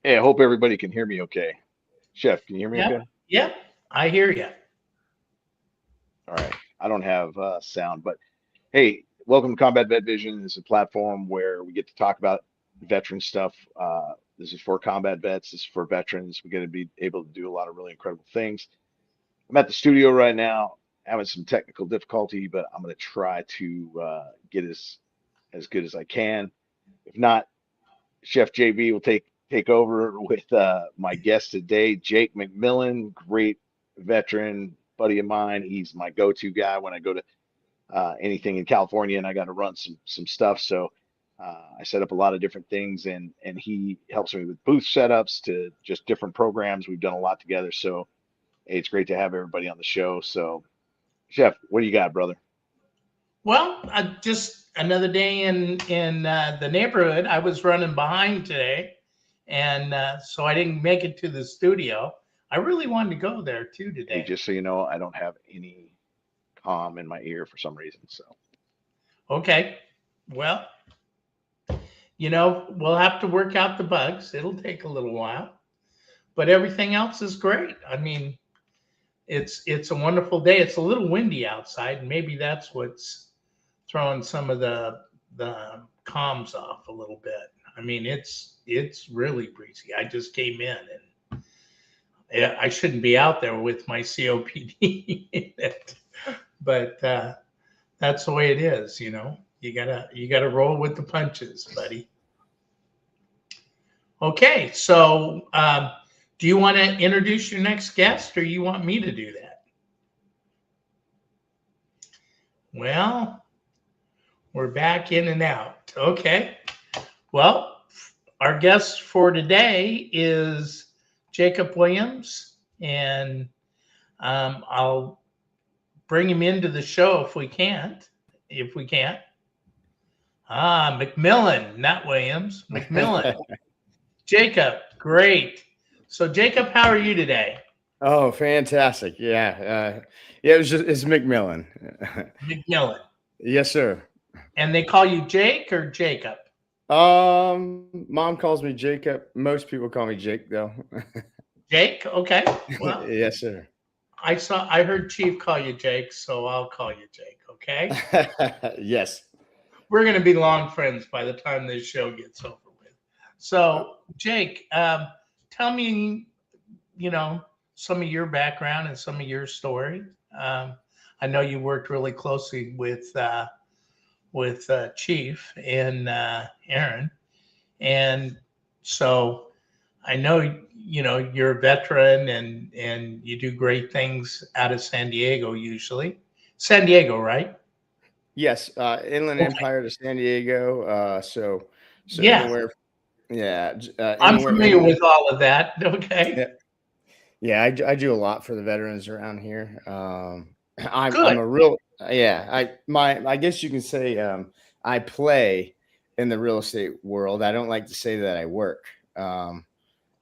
Hey, I hope everybody can hear me okay. Chef, can you hear me Yep, okay? yep, I hear you. All right. I don't have sound, but hey, welcome to Combat Vet Vision. This is a platform where we get to talk about veteran stuff. This is for combat vets. This is for veterans. We're going to be able to do a lot of really incredible things. I'm at the studio right now, having some technical difficulty, but I'm going to try to get as good as I can. If not, Chef JB will take over with my guest today, Jake McMillin, great veteran buddy of mine. He's my go-to guy when I go to anything in California and I got to run some stuff. So I set up a lot of different things, and he helps me with booth setups to just different programs. We've done a lot together. So hey, it's great to have everybody on the show. So Chef, what do you got, brother? Well, just another day in the neighborhood. I was running behind today, and so I didn't make it to the studio. I really wanted to go there too Hey, today. just so you know, I don't have any calm in my ear for some reason. So Okay, well, we'll have to work out the bugs. It'll take a little while, but everything else is great. I mean, it's a wonderful day. It's a little windy outside, and maybe that's what's throwing some of the comms off a little bit. I mean, it's really breezy. I just came in, and I shouldn't be out there with my COPD in it, but that's the way it is. You gotta roll with the punches, buddy. Okay, so do you want to introduce your next guest, or you want me to do that? Well, we're back in and out. Okay. Well, our guest for today is Jacob Williams, and I'll bring him into the show if we can't. If we can't. McMillin, not Williams. McMillin. Jacob, great. So, Jacob, how are you today? Oh, fantastic. Yeah. Yeah, it's McMillin. McMillin. Yes, sir. And they call you Jake or Jacob? Mom calls me Jacob. Most people call me Jake though. Jake? Okay. Well, Yes, sir. I heard Chief call you Jake, so I'll call you Jake, okay? Yes. We're going to be long friends by the time this show gets over with. So, Jake, tell me, some of your background and some of your story. I know you worked really closely with Chief and Aaron, and so I know you're a veteran and you do great things out of San Diego usually. San Diego, right? Yes. Inland Okay. Empire to San Diego. So Yeah, anywhere. Yeah. I'm Anywhere familiar in. with all of that. Okay, Yeah. Yeah. I do a lot for the veterans around here. I'm good. a real. Yeah. I guess you can say I play in the real estate world. I don't like to say that I work. You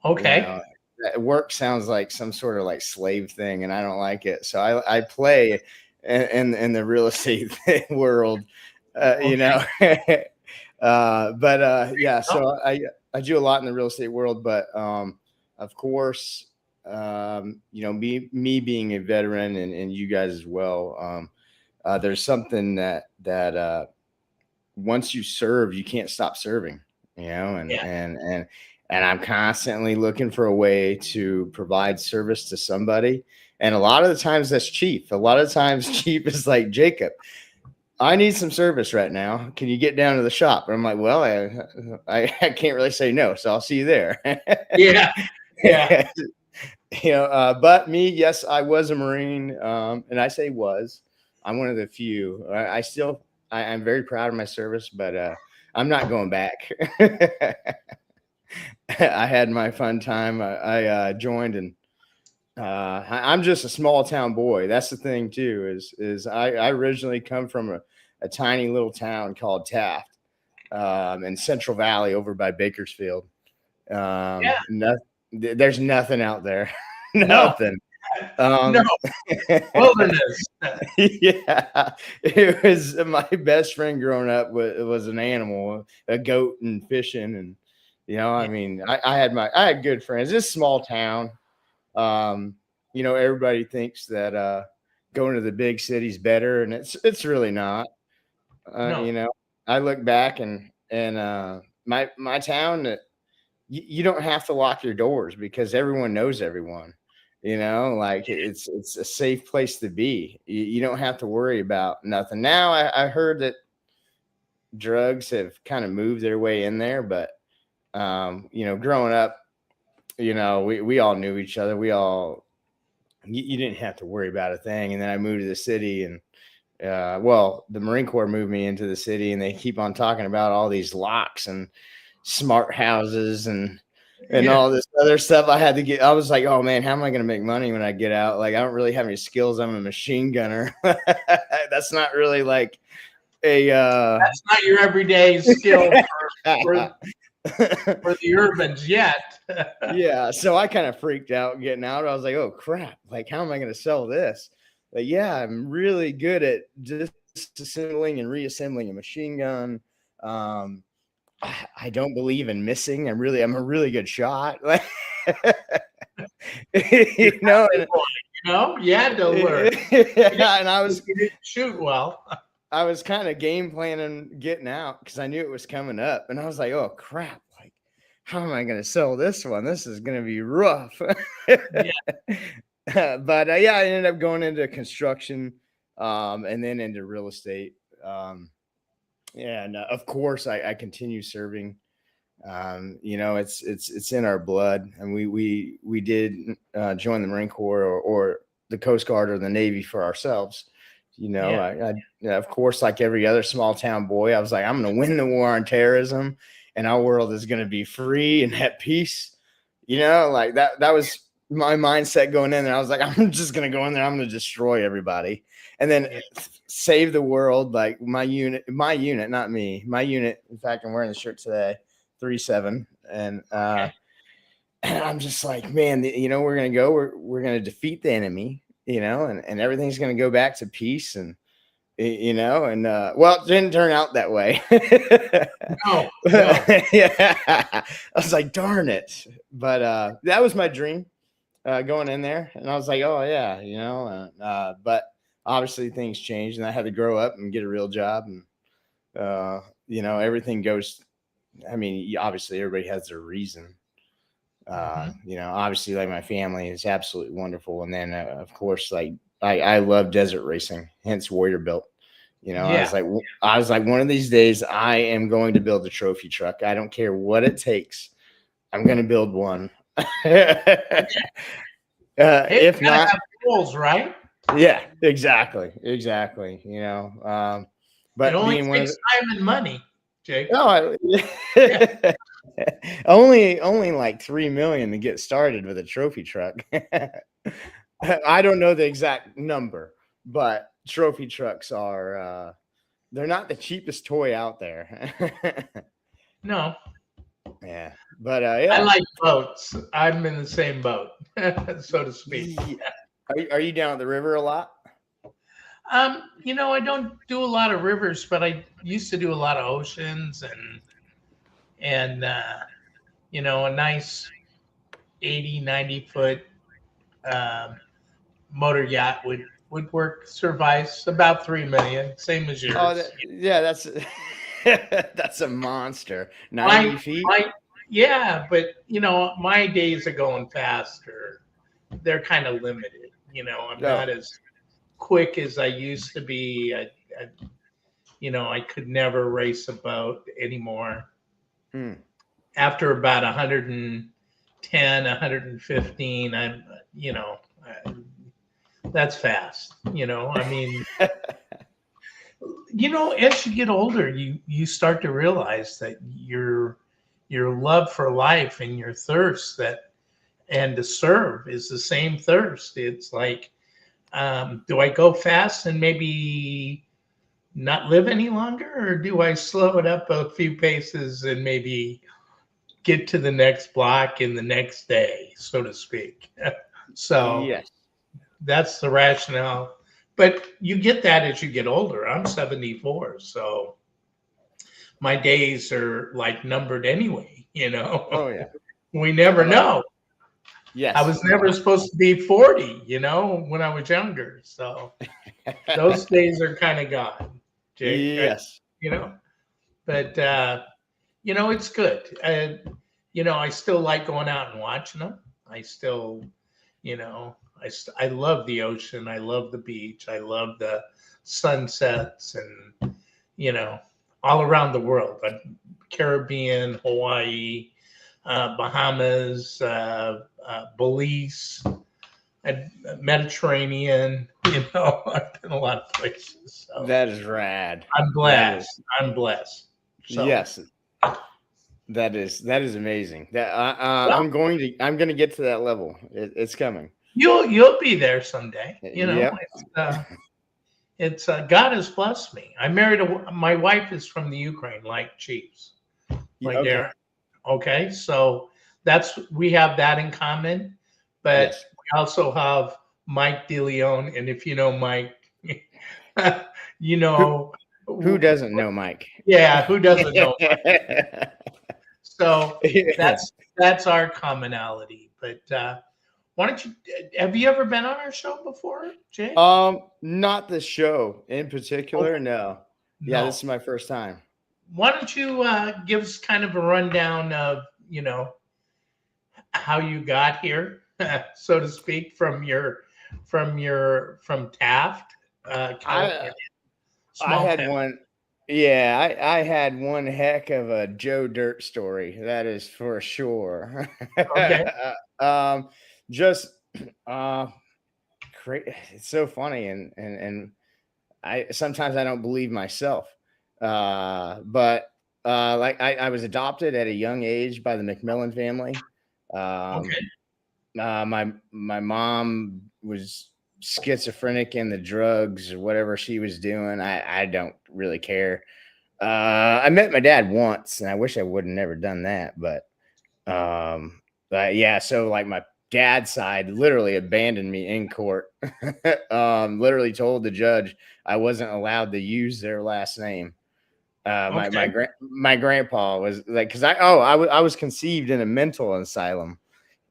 Okay, know, work sounds like some sort of like slave thing, and I don't like it. So I play in the real estate world, you okay. know. Yeah, Oh, so I do a lot in the real estate world, but of course, me being a veteran and you guys as well, there's something that once you serve, you can't stop serving, and yeah. I'm constantly looking for a way to provide service to somebody. And a lot of the times that's Chief. A lot of times Chief is like, Jacob, I need some service right now. Can you get down to the shop? And I'm like, well, I can't really say no. So I'll see you there. Yeah, yeah. But me, yes, I was a Marine. And I say was, I'm one of the few. I'm very proud of my service, but I'm not going back. I had my fun time. I joined, and I'm just a small town boy. That's the thing too. Is I originally come from a tiny little town called Taft, in Central Valley over by Bakersfield. Yeah. There's nothing out there. No, Nothing. no. Um, Wilderness. yeah, it was my best friend growing up was an animal, a goat and fishing, I mean, I had good friends. This small town. Everybody thinks that going to the big city's better, and it's really not. No. I look back and my town, you don't have to lock your doors because everyone knows everyone. Like it's a safe place to be. You don't have to worry about nothing. Now I heard that drugs have kind of moved their way in there, but growing up, we all knew each other. You didn't have to worry about a thing. And then I moved to the city, and the Marine Corps moved me into the city, and they keep on talking about all these locks and smart houses and all this other stuff. I was like, oh man, how am I going to make money when I get out? Like, I don't really have any skills. I'm a machine gunner. That's not really like that's not your everyday skill for the urbans yet. Yeah. So I kind of freaked out getting out. I was like, oh crap. Like, how am I going to sell this? Like, yeah, I'm really good at disassembling and reassembling a machine gun. I don't believe in missing. I'm a really good shot. Yeah, don't learn. Yeah, and you didn't shoot well. I was kind of game planning getting out because I knew it was coming up, and I was like, oh crap. Like, how am I going to sell this one? This is going to be rough. But I ended up going into construction, and then into real estate. And of course I continue serving. It's in our blood, and we did join the Marine Corps or the Coast Guard or the Navy for ourselves. I of course, like every other small town boy, I was like, I'm going to win the war on terrorism, and our world is going to be free and at peace. Like that was my mindset going in there. I was like, I'm just going to go in there. I'm going to destroy everybody and then save the world. Like my unit, not me, my unit. In fact, I'm wearing the shirt today, 3-7. And I'm just like, man, we're going to go, we're going to defeat the enemy, and everything's going to go back to peace. And, it didn't turn out that way. No. Yeah. I was like, darn it. But that was my dream. Going in there, and I was like, oh yeah, but obviously things changed, and I had to grow up and get a real job, and everything goes. I mean, obviously everybody has their reason. Obviously, like my family is absolutely wonderful, and then of course, like I love desert racing, hence Warrior Built. I was like, one of these days I am going to build a trophy truck. I don't care what it takes. I'm going to build one. If not, have goals, right? Yeah, exactly. But it only takes time and money, Jake. No, only like $3 million to get started with a trophy truck. I don't know the exact number, but trophy trucks are they're not the cheapest toy out there. No. Yeah, but I like boats. I'm in the same boat, so to speak. Are you down at the river a lot? I don't do a lot of rivers, but I used to do a lot of oceans and a nice 80, 90 foot motor yacht would work, suffice about 3 million, same as yours. Oh, that's that's a monster. 90 feet. Yeah, but my days are going faster. They're kind of limited. I'm not as quick as I used to be. I could never race a boat anymore. After about 110, 115, I'm, that's fast. I mean, as you get older, you start to realize that your love for life and your thirst and to serve is the same thirst. It's like, do I go fast and maybe not live any longer, or do I slow it up a few paces and maybe get to the next block in the next day, so to speak? So yes, that's the rationale. But you get that as you get older. I'm 74, so my days are like numbered anyway, Oh yeah. We never know. Yes. I was never supposed to be 40, when I was younger. So those days are kind of gone, Jake. Yes. But it's good. I still like going out and watching them. I still, I love the ocean. I love the beach. I love the sunsets and, all around the world. Caribbean, Hawaii, Bahamas, Belize, Mediterranean. I've been a lot of places. So That is rad. I'm blessed. I'm blessed. So, yes. That is amazing. I'm going to get to that level. It's coming. You'll be there someday. Yep. It's God has blessed me. I married my wife is from the Ukraine, like Chiefs, like okay. Aaron. Okay, so we have that in common, but Yes. we also have Mike DeLeon, and if you know Mike, Who doesn't know Mike? Yeah, who doesn't know Mike? So Yeah. that's our commonality. But why don't you? Have you ever been on our show before, Jay? Not the show in particular. Okay. No. Yeah, this is my first time. Why don't you give us kind of a rundown of how you got here, so to speak, from Taft, California. I had one. Yeah, I had one heck of a Joe Dirt story. That is for sure. Okay. Just it's so funny and I sometimes I don't believe myself. But like I was adopted at a young age by the McMillin family. Okay. My mom was schizophrenic in the drugs or whatever she was doing. I don't really care. I met my dad once and I wish I would have never done that, but yeah, so like my dad's side literally abandoned me in court. Literally told the judge I wasn't allowed to use their last name. My grandpa was like, because I was conceived in a mental asylum,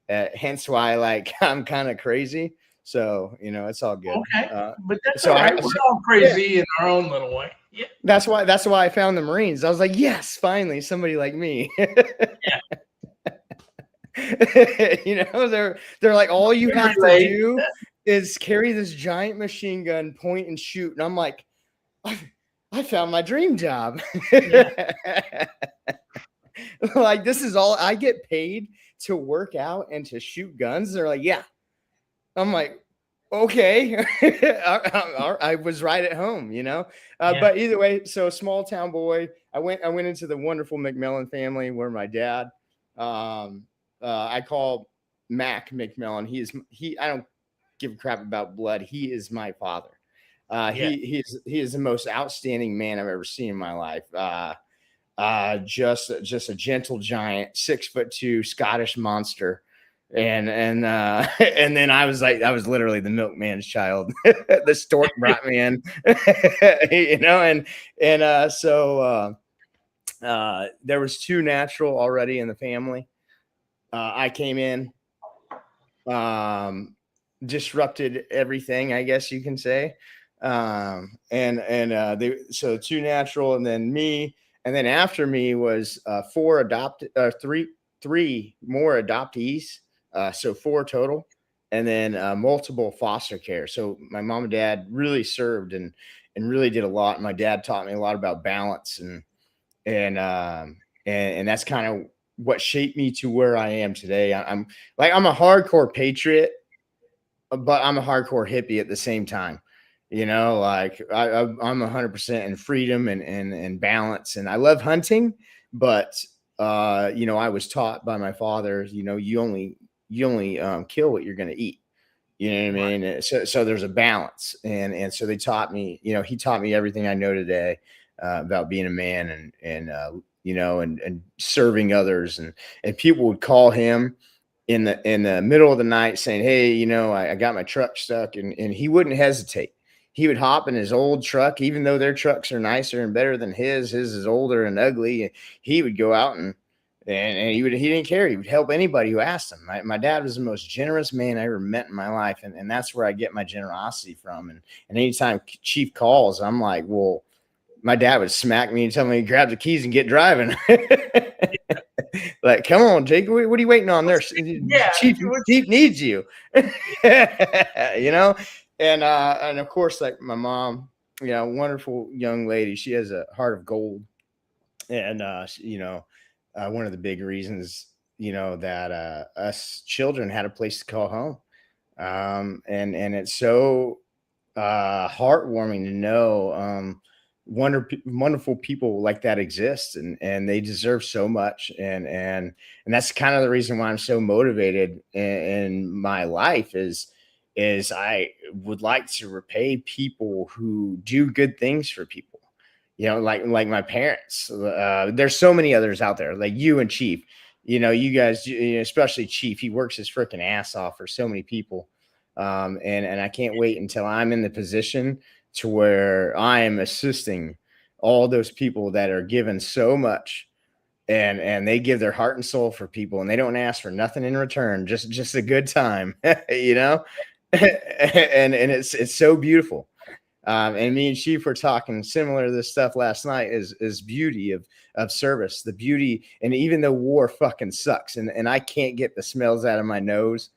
hence why like I'm kind of crazy. So it's all good. Okay, but that's all right. We're all crazy in our own little way. Yeah. That's why I found the Marines. I was like, yes, finally somebody like me. Yeah. They're like, all you have to do is carry this giant machine gun, point and shoot, and I'm like, I found my dream job. Yeah. Like, this is all I get paid to work out and to shoot guns. They're like, yeah. I'm like, okay. I was right at home, But either way, so small town boy. I went into the wonderful McMillin family where my dad, I call Mac McMillin. I don't give a crap about blood. He is my father. He is the most outstanding man I've ever seen in my life. Just a gentle giant, 6'2" Scottish monster. And then I was literally the milkman's child. The stork brought me in, so there was 2 natural already in the family. I came in, disrupted everything, I guess you can say. So 2 natural, and then me, and then after me was 4 adopted, 3 more adoptees. So 4 total, and then multiple foster care. So my mom and dad really served and really did a lot. My dad taught me a lot about balance and that's kind of what shaped me to where I am today. I'm a hardcore patriot, but I'm a hardcore hippie at the same time. Like I'm 100% in freedom and balance, and I love hunting, but I was taught by my father, you only kill what you're going to eat. You know what I mean? So there's a balance. And so they taught me, he taught me everything I know today about being a man and serving others. And people would call him in the middle of the night saying, hey, I got my truck stuck, and he wouldn't hesitate. he would hop in his old truck, even though their trucks are nicer and better than his is older and ugly. And he would go out and he didn't care. He would help anybody who asked him. My dad was the most generous man I ever met in my life. And that's where I get my generosity from. And anytime Chief calls, I'm like, well, my dad would smack me and tell me to grab the keys and get driving. Like, come on, Jake, what are you waiting on there? Yeah, Chief needs you. You know? And of course, like my mom, you know, wonderful young lady. She has a heart of gold. And you know, one of the big reasons, you know, that us children had a place to call home. And it's so heartwarming to know wonderful people like that exist, and they deserve so much. And that's kind of the reason why I'm so motivated in my life is I would like to repay people who do good things for people. You know, like my parents. There's so many others out there, like you and Chief. You know, you guys, especially Chief, he works his freaking ass off for so many people. And I can't wait until I'm in the position to where I am assisting all those people that are given so much, and they give their heart and soul for people, and they don't ask for nothing in return, just a good time, you know. And it's so beautiful. And me and Chief were talking similar to this stuff last night, is beauty of service, the beauty. And even though war fucking sucks, and I can't get the smells out of my nose,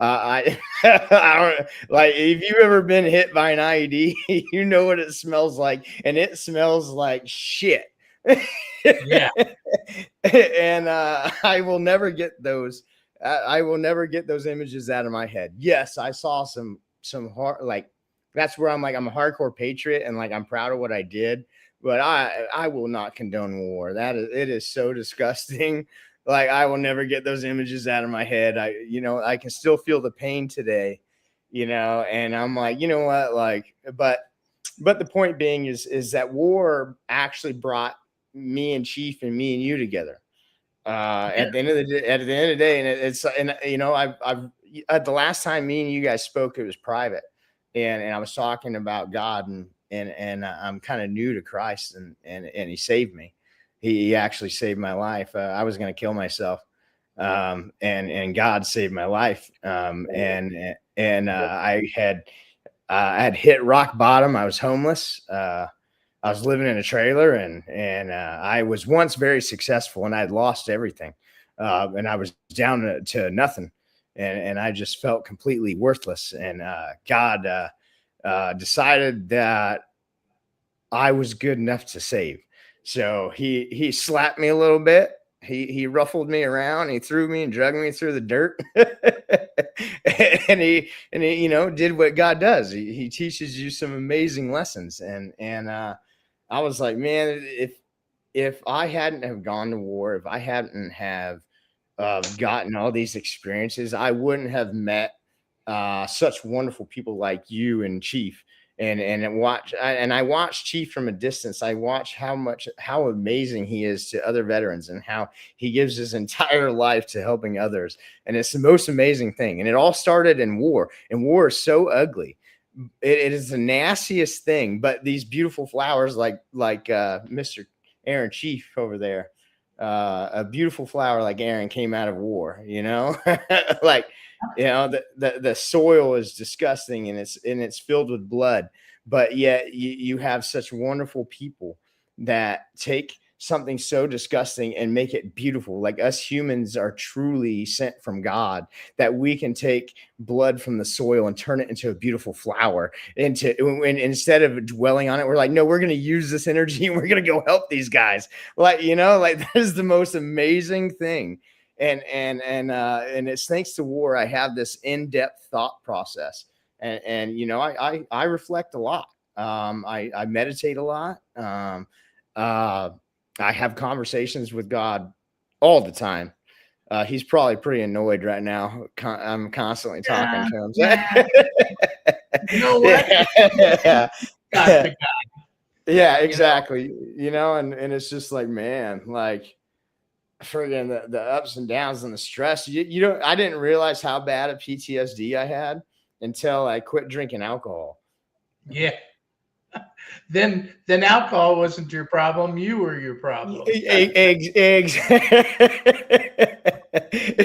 I don't, like, if you've ever been hit by an IED, you know what it smells like, and it smells like shit. Yeah. And I will never get those. I will never get those images out of my head. Yes, I saw some hard, like, that's where I'm like, I'm a hardcore patriot, and like, I'm proud of what I did, but I will not condone war. It is so disgusting. Like, I will never get those images out of my head. I can still feel the pain today, you know, and I'm like, you know what, like, but the point being is that war actually brought me and Chief and me and you together. At the end of the day, and you know, I've at the last time me and you guys spoke, it was private, and I was talking about God, and I'm kind of new to Christ, and he saved me. He actually saved my life. I was going to kill myself, and God saved my life. I had hit rock bottom. I was homeless. I was living in a trailer, and I was once very successful, and I had lost everything, and I was down to nothing, and I just felt completely worthless. And God decided that I was good enough to save. So he slapped me a little bit. He ruffled me around. He threw me and dragged me through the dirt. and he you know, did what God does. He teaches you some amazing lessons. And I was like, man, if I hadn't have gone to war, if I hadn't have gotten all these experiences, I wouldn't have met such wonderful people like you and Chief. I watch Chief from a distance. I watch how amazing he is to other veterans, and how he gives his entire life to helping others. And it's the most amazing thing. And it all started in war. And war is so ugly. It is the nastiest thing. But these beautiful flowers, like Mr. Aaron Chief over there, a beautiful flower like Aaron came out of war. You know, like. You know, the soil is disgusting, and it's filled with blood, but yet you have such wonderful people that take something so disgusting and make it beautiful. Like, us humans are truly sent from God, that we can take blood from the soil and turn it into a beautiful flower. And instead of dwelling on it, we're like, no, we're going to use this energy and we're going to go help these guys. Like, you know, like, that is the most amazing thing. And it's thanks to war, I have this in-depth thought process, and you know, I reflect a lot. I meditate a lot. I have conversations with God all the time. He's probably pretty annoyed right now. I'm constantly talking to him. Yeah. You know what? Yeah, exactly. You know, and it's just like, man, like, friggin' the ups and downs and the stress. You know, I didn't realize how bad a PTSD I had until I quit drinking alcohol. Yeah. then alcohol wasn't your problem. You were your problem.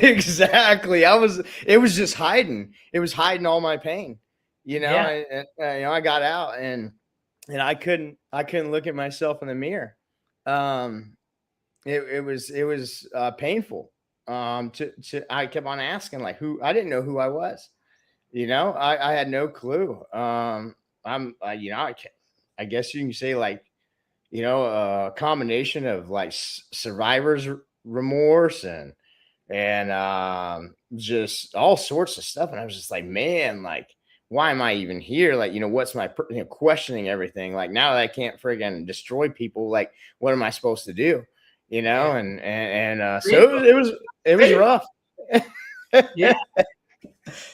Exactly. It was just hiding. It was hiding all my pain, Yeah. I got out and I couldn't look at myself in the mirror. It was painful. I kept on asking like I didn't know who I was. I had no clue. I guess you can say like, a combination of like survivor's remorse and just all sorts of stuff. And I was just like, man, like, why am I even here? Like, what's my, questioning everything. Like now that I can't friggin' destroy people, like, what am I supposed to do? Yeah. So it was rough. Yeah.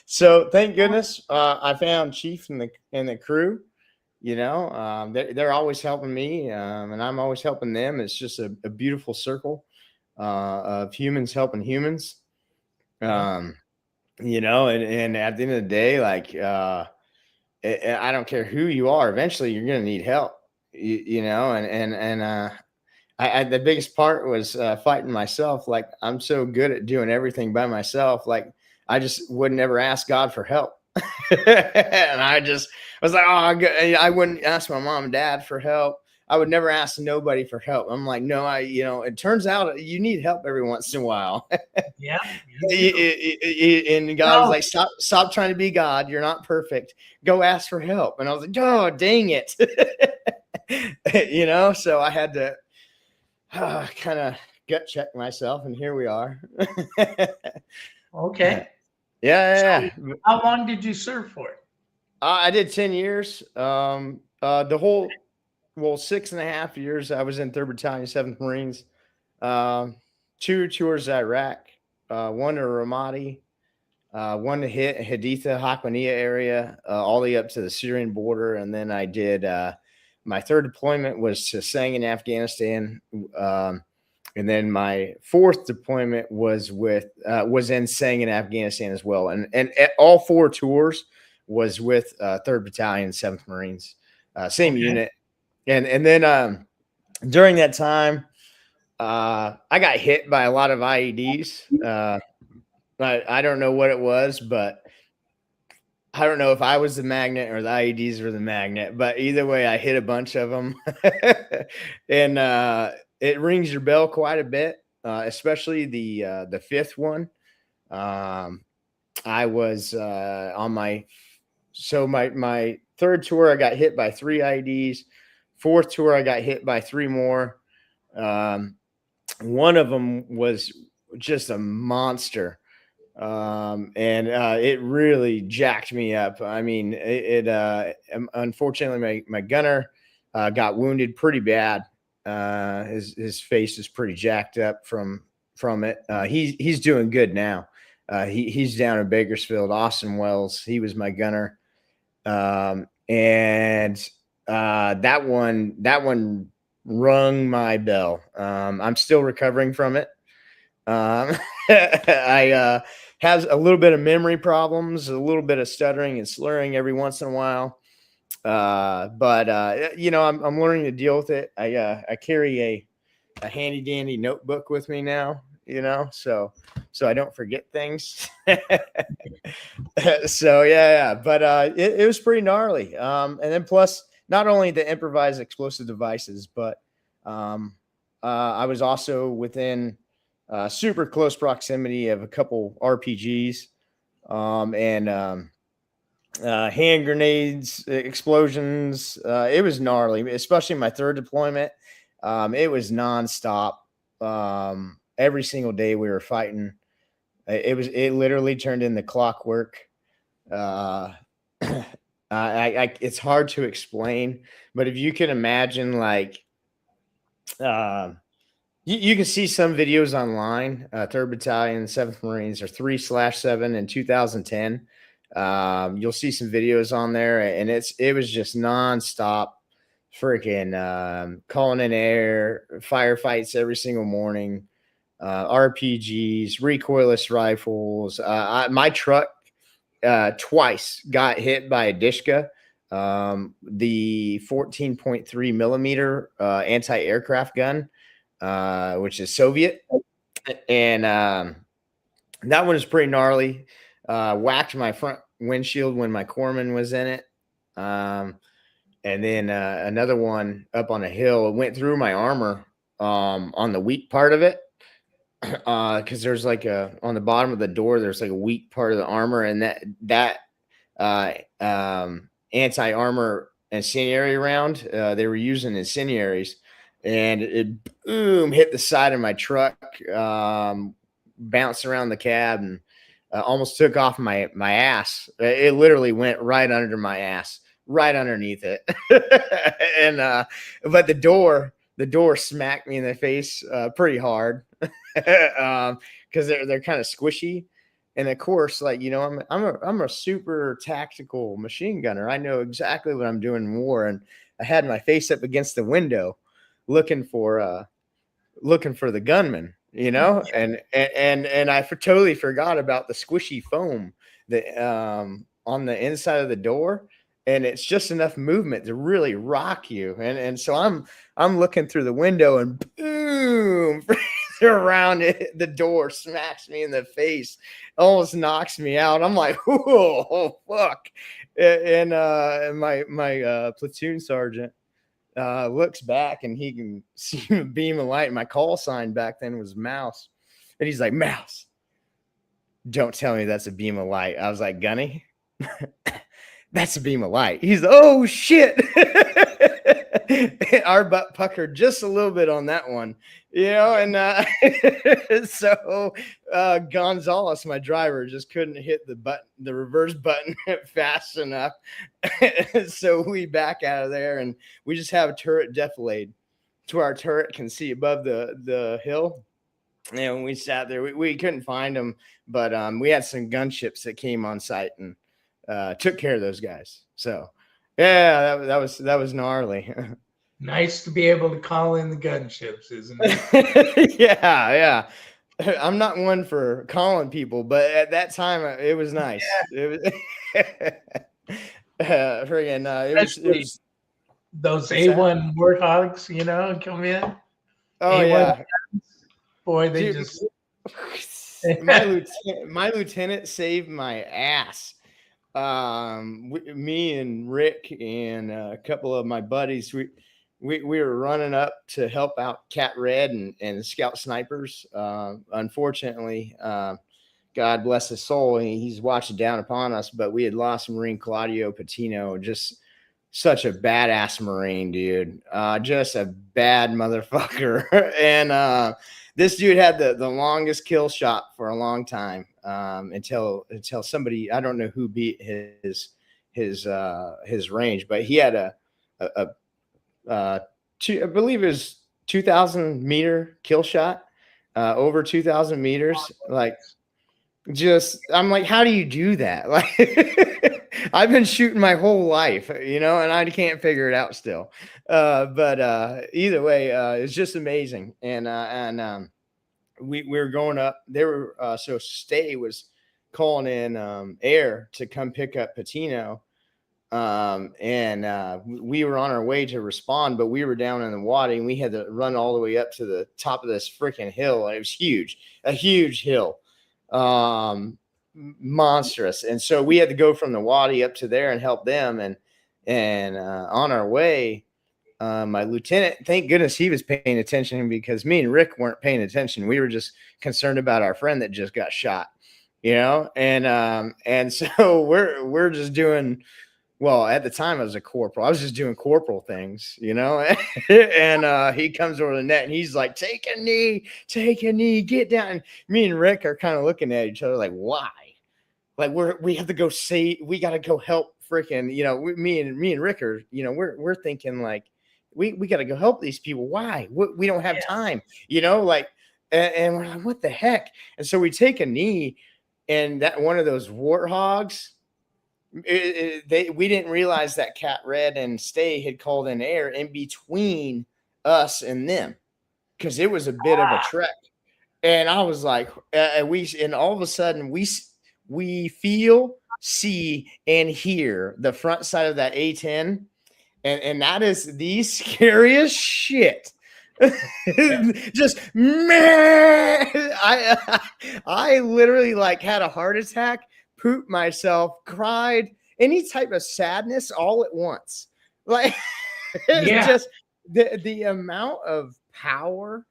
So thank goodness I found Chief and the crew. They're always helping me, and I'm always helping them. It's just a beautiful circle of humans helping humans. And at the end of the day, like I don't care who you are, eventually you're gonna need help. The biggest part was fighting myself. Like I'm so good at doing everything by myself. Like I just would never ask God for help. And I was like, I wouldn't ask my mom and dad for help. I would never ask nobody for help. I'm like, no, it turns out you need help every once in a while. Yeah. And God was like, stop trying to be God. You're not perfect. Go ask for help. And I was like, oh, dang it. So I had to kind of gut check myself, and here we are. Okay. Yeah. So how long did you serve for? I did 10 years. The whole, 6.5 years I was in 3rd Battalion, 7th Marines. 2 tours to Iraq, 1 to Ramadi, 1 to hit Haditha, Haqqaniya area, all the way up to the Syrian border. And then I did my 3rd deployment was to Sangin, Afghanistan. And then my 4th deployment was in Sangin, Afghanistan as well. And all 4 tours was with 3rd Battalion, 7th Marines, same unit. And then during that time, I got hit by a lot of IEDs. I don't know what it was, but I don't know if I was the magnet or the IEDs were the magnet, but either way, I hit a bunch of them. And it rings your bell quite a bit, especially the 5th one. I was on my 3rd tour, I got hit by 3 IEDs. 4th tour, I got hit by 3 more. One of them was just a monster. And it really jacked me up. I mean, unfortunately my gunner got wounded pretty bad. His face is pretty jacked up from it. He's doing good now. He's down in Bakersfield. Austin Wells, he was my gunner. And that one rung my bell. I'm still recovering from it. I have a little bit of memory problems, a little bit of stuttering and slurring every once in a while. But I'm learning to deal with it. I carry a handy dandy notebook with me now, so I don't forget things. So yeah. But it was pretty gnarly. And then plus not only the improvised explosive devices, but I was also within super close proximity of a couple RPGs and hand grenades, explosions. It was gnarly, especially my 3rd deployment. It was nonstop. Every single day we were fighting. It literally turned into clockwork. It's hard to explain, but if you can imagine, like, you can see some videos online. 3rd Battalion, 7th Marines, or 3/7 in 2010. You'll see some videos on there, and it was just nonstop, freaking calling in air firefights every single morning. RPGs, recoilless rifles. My truck twice got hit by a Dishka the 14.3 millimeter anti-aircraft gun, which is Soviet, and that one is pretty gnarly. Whacked my front windshield when my Corman was in it. And then another one up on a hill. It went through my armor on the weak part of it. Because there's like on the bottom of the door, there's like a weak part of the armor, and that anti-armor incendiary round, they were using incendiaries, and it boom hit the side of my truck, bounced around the cab, and almost took off my ass. It literally went right under my ass, right underneath it. And but the door smacked me in the face pretty hard. Because they're kind of squishy, and of course, like, you know, I'm a super tactical machine gunner. I know exactly what I'm doing in war, and I had my face up against the window, looking for the gunman, you know, and I totally forgot about the squishy foam that on the inside of the door. And it's just enough movement to really rock you. And so I'm looking through the window, and boom, around it, the door smacks me in the face, almost knocks me out. I'm like, oh fuck. And my platoon sergeant looks back, and he can see a beam of light. My call sign back then was Mouse. And he's like, Mouse, don't tell me that's a beam of light. I was like, Gunny, that's a beam of light. He's, oh shit. Our butt puckered just a little bit on that one, you know. And so Gonzalez, my driver, just couldn't hit the reverse button fast enough. So we back out of there, and we just have a turret defilade to where our turret can see above the hill. And we sat there, we couldn't find them, but we had some gunships that came on site and took care of those guys. So yeah, that was gnarly. Nice to be able to call in the gunships, isn't it? Yeah. I'm not one for calling people, but at that time it was nice. Yeah. It was it was those A1 warthogs, you know, come in. Oh A1 yeah. guns. Boy, they Dude, just my lieutenant saved my ass. Me and Rick and a couple of my buddies, we were running up to help out Cat Red and Scout Snipers. Unfortunately, God bless his soul, he's watching down upon us, but we had lost Marine Claudio Patino, just such a badass Marine, dude. Just a bad motherfucker. And this dude had the longest kill shot for a long time, until somebody, I don't know who beat his range, but he had I believe it was 2,000 meter kill shot, over 2,000 meters. Like, just, I'm like, how do you do that? Like, I've been shooting my whole life, you know, and I can't figure it out still. But either way, it's just amazing. And we were going up. They were so Stay was calling in air to come pick up Patino. And we were on our way to respond, but we were down in the water, and we had to run all the way up to the top of this freaking hill. And it was huge, a huge hill, monstrous. And so we had to go from the wadi up to there and help them. And on our way, my lieutenant, thank goodness he was paying attention, because me and Rick weren't paying attention. We were just concerned about our friend that just got shot, you know. And so we're just doing, well, at the time I was a corporal. I was just doing corporal things, you know. And he comes over the net, and he's like, take a knee, get down. And me and Rick are kind of looking at each other like, why? Like, we have to go we got to go help freaking, you know, me and Rick are, you know, we're thinking like, we got to go help these people. Why? We don't have time, you know, like, and we're like, what the heck? And so we take a knee, and that one of those warthogs, we didn't realize that Cat Red and Stay had called in air in between us and them, because it was a bit of a trek. And I was like, and all of a sudden we feel see, and hear the front side of that A10. And that is the scariest shit. Just man, I literally like had a heart attack, pooped myself, cried, any type of sadness all at once. Like it's Yeah. just the amount of power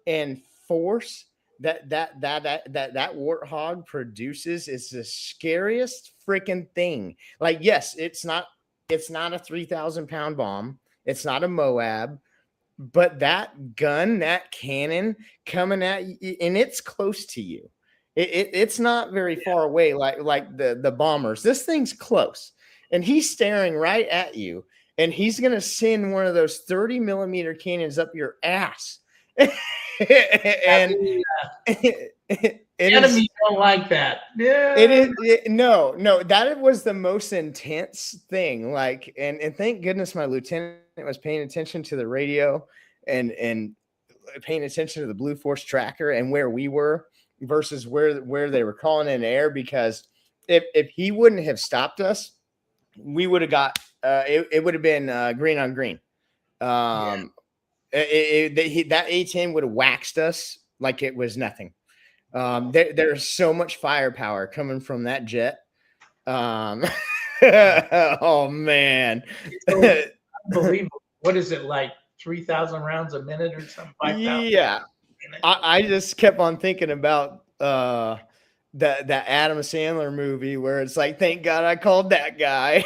and force that warthog produces is the scariest freaking thing. Like, yes, it's not a 3,000-pound bomb. It's not a Moab, but that gun, that cannon coming at you, and it's close to you. It's not very far away, like the bombers. This thing's close, and he's staring right at you, and he's gonna send one of those 30-millimeter cannons up your ass. And Enemy don't like that. Yeah. It is no, that was the most intense thing. Like, and thank goodness my lieutenant was paying attention to the radio and paying attention to the Blue Force tracker and where we were versus where they were calling in air, because if he wouldn't have stopped us, we would have got it would have been green on green. That A10 would have waxed us like it was nothing. There's so much firepower coming from that jet. Oh man, It's unbelievable. What is it, like 3,000 rounds a minute or something? 5,000? Yeah. I just kept on thinking about that Adam Sandler movie where it's like, thank God I called that guy.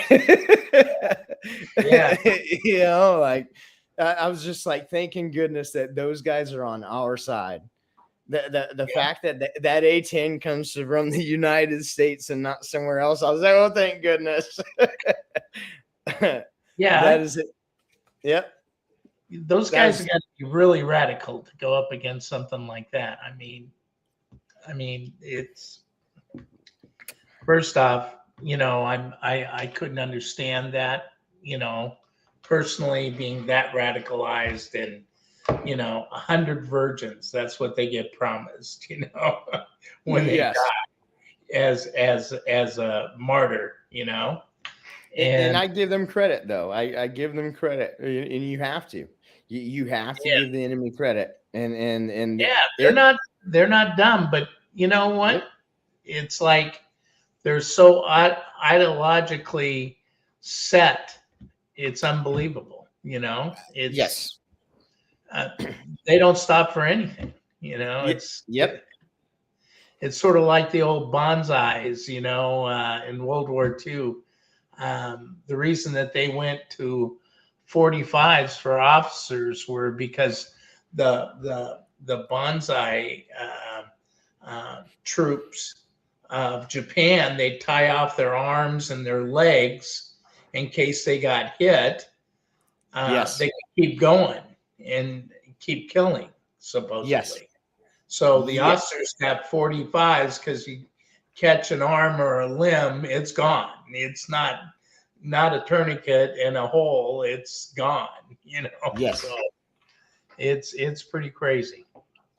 Yeah. You know, like I was just like, thanking goodness that those guys are on our side. The fact that that A10 comes from the United States and not somewhere else, I was like, oh, thank goodness. Yeah. That is it. Yep. Those guys have got to be really radical to go up against something like that. I mean, it's, first off, you know, I couldn't understand that, you know, personally, being that radicalized, and, you know, 100 virgins, that's what they get promised, you know, when they die as a martyr, you know. And I give them credit, though. I give them credit, and you have to. You have to give the enemy credit. And yeah, they're not dumb, but you know what? It's like they're so ideologically set. It's unbelievable, you know. It's they don't stop for anything, you know. It's it's sort of like the old bonsais, you know, in World War II. The reason that they went to 45s for officers were because the bonsai troops of Japan, they tie off their arms and their legs in case they got hit. They could keep going and keep killing, supposedly. So the officers have 45s because you catch an arm or a limb, it's gone. It's not a tourniquet in a hole, it's gone, you know. So it's pretty crazy.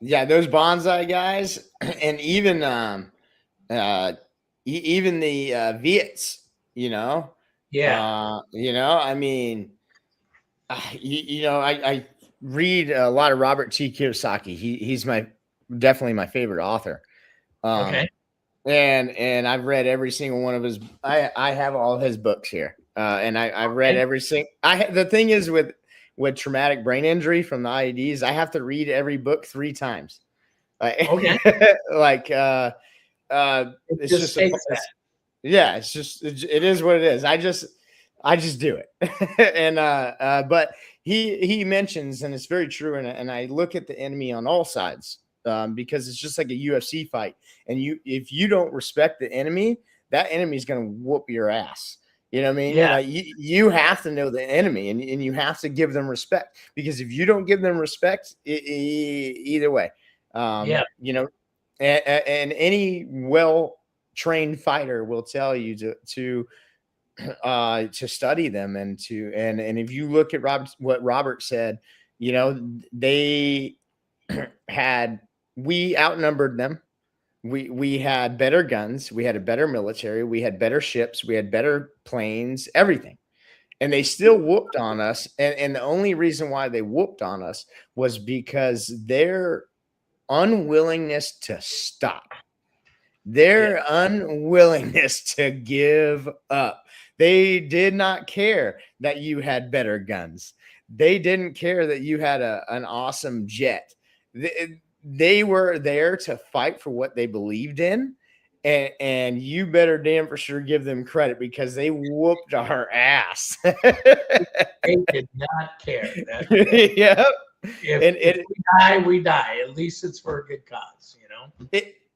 Yeah, those bonsai guys, and even even the Viets, you know. You know, I mean, you know, I read a lot of Robert T. Kiyosaki. He's definitely my favorite author. And I've read every single one of his. I have all his books here, and I've read every single. The thing is with traumatic brain injury from the IEDs, I have to read every book 3 times. It's just it is what it is. I just do it. And but he mentions, and it's very true, and I look at the enemy on all sides. Because it's just like a UFC fight, and if you don't respect the enemy, that enemy is going to whoop your ass. You know what I mean? Yeah. Like you have to know the enemy, and you have to give them respect, because if you don't give them respect, either way, you know, and any well-trained fighter will tell you to study them, and if you look at what Robert said, you know, we outnumbered them. We had better guns, we had a better military, we had better ships, we had better planes, everything. And they still whooped on us. And the only reason why they whooped on us was because their unwillingness to stop, their unwillingness to give up. They did not care that you had better guns. They didn't care that you had an awesome jet. They were there to fight for what they believed in. And you better damn for sure give them credit because they whooped our ass. They did not care. Yep. If we die, we die. At least it's for a good cause, you know?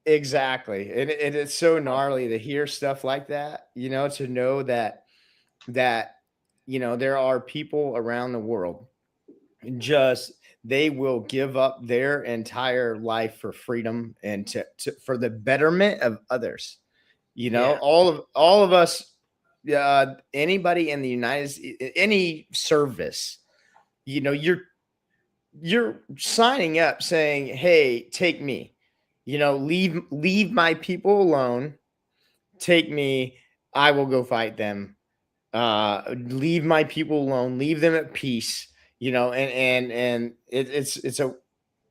Exactly. And it's so gnarly to hear stuff like that, you know, to know that, you know, there are people around the world just, they will give up their entire life for freedom and for the betterment of others. You know, all of us, anybody in the United States, any service, you know, you're signing up saying, hey, take me, you know, leave my people alone. Take me. I will go fight them. Leave my people alone. Leave them at peace. You know, and it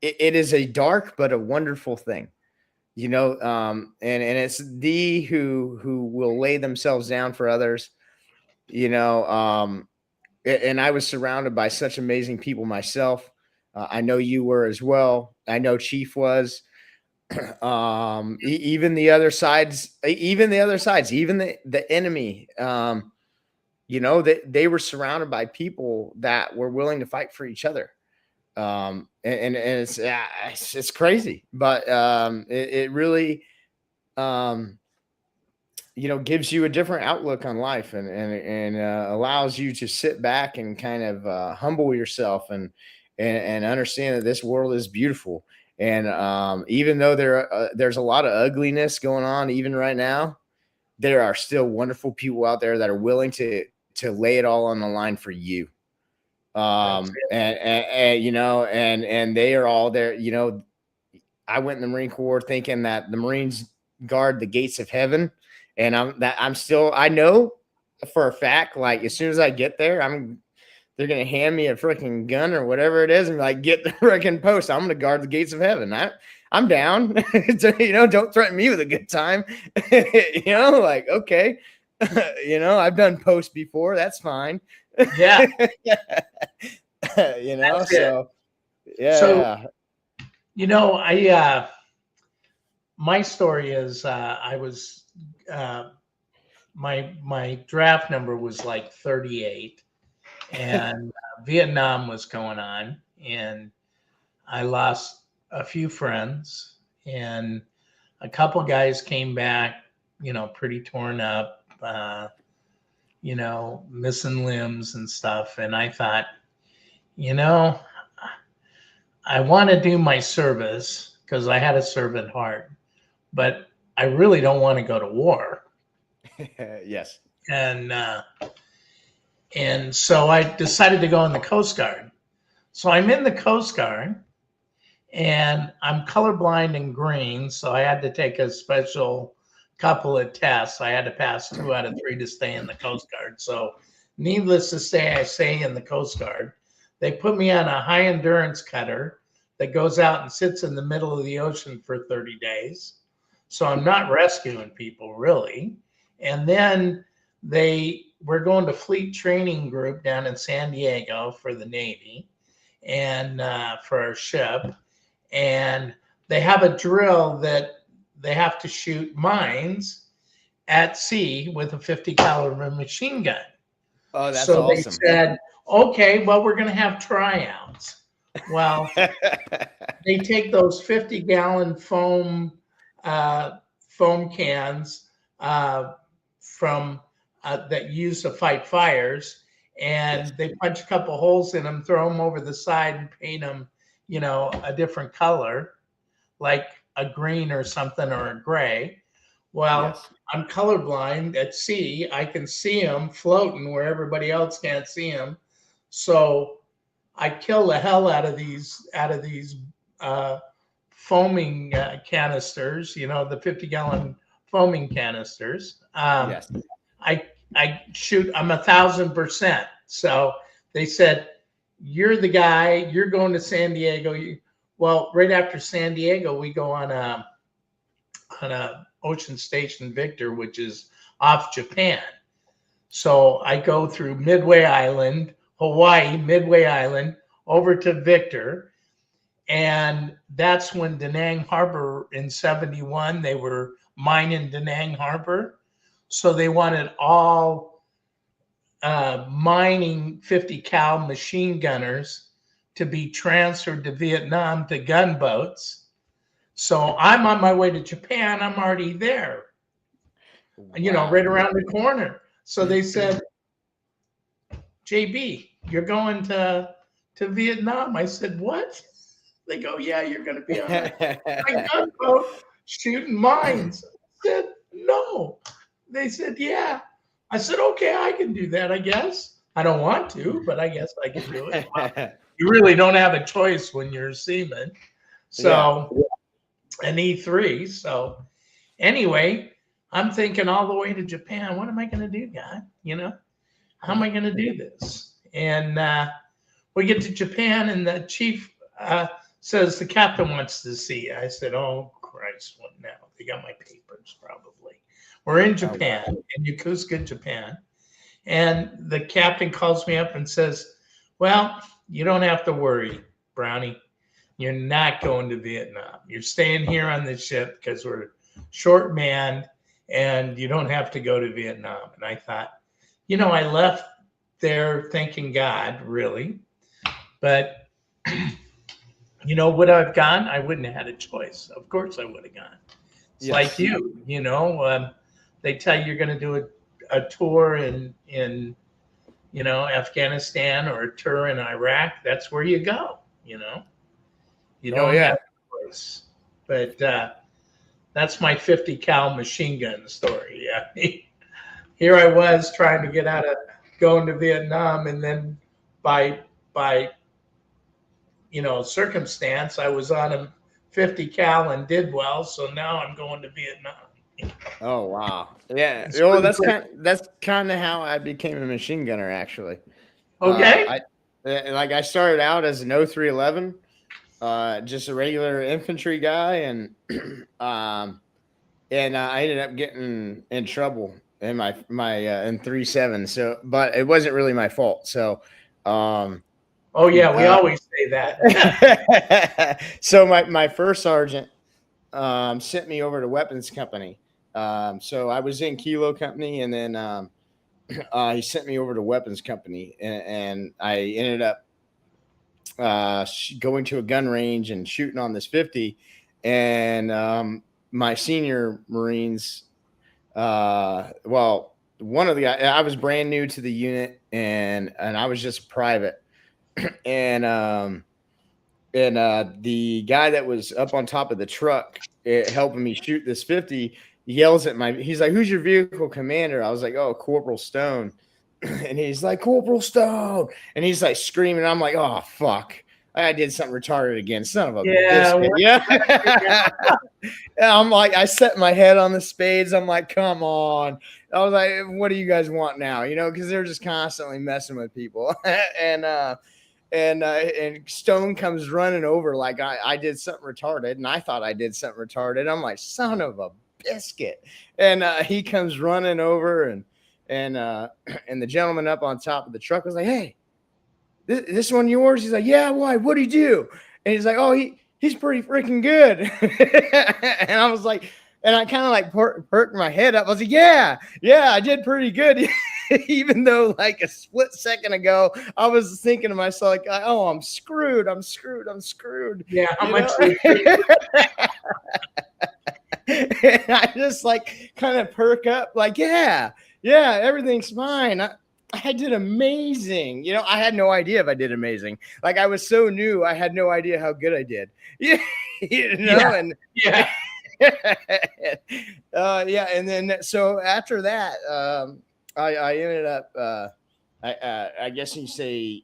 is a dark but a wonderful thing. You know, and it's who will lay themselves down for others. You know, and I was surrounded by such amazing people myself. I know you were as well. I know Chief was. Even the other sides, even the enemy. You know, they were surrounded by people that were willing to fight for each other. And it's crazy, but it really, you know, gives you a different outlook on life and allows you to sit back and kind of humble yourself and understand that this world is beautiful. And even though there's a lot of ugliness going on, even right now, there are still wonderful people out there that are willing to lay it all on the line for you. And you know, and they are all there. You know, I went in the Marine Corps thinking that the Marines guard the gates of heaven, and I know for a fact, like as soon as I get there, they're gonna hand me a freaking gun or whatever it is, and like get the freaking post. I'm gonna guard the gates of heaven. I'm down. You know, don't threaten me with a good time. You know, like okay. You know, I've done post before. That's fine. Yeah. You know, so yeah. So, you know, my story is I was my draft number was like 38, and Vietnam was going on, and I lost a few friends, and a couple guys came back, you know, pretty torn up, you know, missing limbs and stuff. And I thought, you know, I want to do my service because I had a servant heart, but I really don't want to go to war. Yes. And so I decided to go in the Coast Guard. So I'm in the Coast Guard, and I'm colorblind and green, so I had to take a special couple of tests. I had to pass 2 out of 3 to stay in the Coast Guard. So needless to say, I stay in the Coast Guard. They put me on a high endurance cutter that goes out and sits in the middle of the ocean for 30 days. So I'm not rescuing people really. And then we're going to Fleet Training Group down in San Diego for the Navy and for our ship. And they have a drill that they have to shoot mines at sea with a 50 caliber machine gun. Oh, that's so awesome. They said, okay, well, we're going to have tryouts. Well, they take those 50-gallon foam cans from that use to fight fires, and they punch a couple holes in them, throw them over the side, and paint them, you know, a different color, like a green or something or a gray. Well, yes. I'm colorblind at sea. I can see them floating where everybody else can't see them. So I kill the hell out of these foaming canisters, the 50-gallon foaming canisters. Yes. I shoot, I'm 1,000%. So they said, you're the guy, you're going to San Diego. Well, right after San Diego, we go on a ocean station Victor, which is off Japan. So I go through Midway Island, Hawaii, Midway Island, over to Victor. And that's when Da Nang Harbor in 71, they were mining Da Nang Harbor. So they wanted all mining 50 cal machine gunners to be transferred to Vietnam to gunboats. So I'm on my way to Japan. I'm already there, right around the corner. So they said, JB, you're going to Vietnam. I said, what? They go, yeah, you're going to be on a gunboat shooting mines. I said, no. They said, yeah. I said, okay, I can do that, I guess. I don't want to, but I guess I can do it. Well, you really don't have a choice when you're a seaman. So, an E3. So, anyway, I'm thinking all the way to Japan. What am I going to do, God? How am I going to do this? And we get to Japan, and the chief says the captain wants to see you. I said, oh, Christ, what now? They got my papers, probably. We're in Japan, in Yokosuka, Japan. And the captain calls me up and says, well, you don't have to worry, Brownie. You're not going to Vietnam. You're staying here on the ship because we're short manned, and you don't have to go to Vietnam. And I thought, I left there thanking God, really. But, would I have gone? I wouldn't have had a choice. Of course I would have gone. It's like you, they tell you you're going to do a tour in Afghanistan or a tour in Iraq. That's where you go, You don't have a choice. But that's my 50 cal machine gun story. Here I was trying to get out of going to Vietnam, and then by circumstance, I was on a 50 cal and did well. So now I'm going to Vietnam. Oh wow! Yeah, well, that's kind of how I became a machine gunner, actually. Okay. I started out as an 0311, just a regular infantry guy, and I ended up getting in trouble in my in 37. So, but it wasn't really my fault. So, oh yeah, we always say that. So my first sergeant sent me over to weapons company. So I was in Kilo Company, and then he sent me over to weapons company, and I ended up going to a gun range and shooting on this 50. And my senior Marines, one of the guys, I was brand new to the unit, and I was just a private. And the guy that was up on top of the truck helping me shoot this 50 yells at he's like, who's your vehicle commander? I was like, oh, Corporal Stone. And he's like, Corporal Stone. And he's like screaming. I'm like, oh, fuck. I did something retarded again. Son of a biscuit. Yeah. And I'm like, I set my head on the spades. I'm like, come on. I was like, what do you guys want now? Because they're just constantly messing with people. And Stone comes running over like I did something retarded, and I thought I did something retarded. I'm like, son of a biscuit. And he comes running over, and the gentleman up on top of the truck was like, hey, this one yours? He's like, yeah, why? What'd he do? And he's like, oh, he's pretty freaking good. And I was like, and I kind of like perked my head up. I was like, yeah, I did pretty good. Even though like a split second ago, I was thinking to myself, like, oh, I'm screwed. Yeah, how much? And I just like kind of perk up, like, yeah, everything's fine. I did amazing. I had no idea if I did amazing. Like, I was so new, I had no idea how good I did. Yeah, and yeah. And then so after that, I ended up, I guess you say,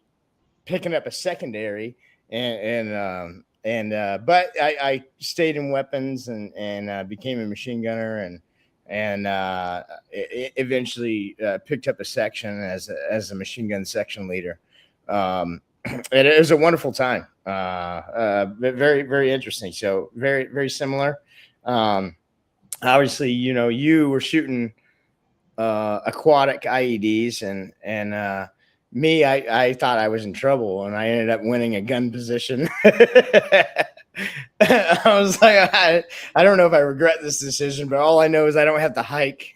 picking up a secondary, and But I stayed in weapons and became a machine gunner and eventually picked up a section as a machine gun section leader. And it was a wonderful time. Very, very interesting. So very, very similar. Obviously, you were shooting aquatic IEDs and me, I thought I was in trouble and I ended up winning a gun position. I was like, I don't know if I regret this decision, but all I know is I don't have to hike.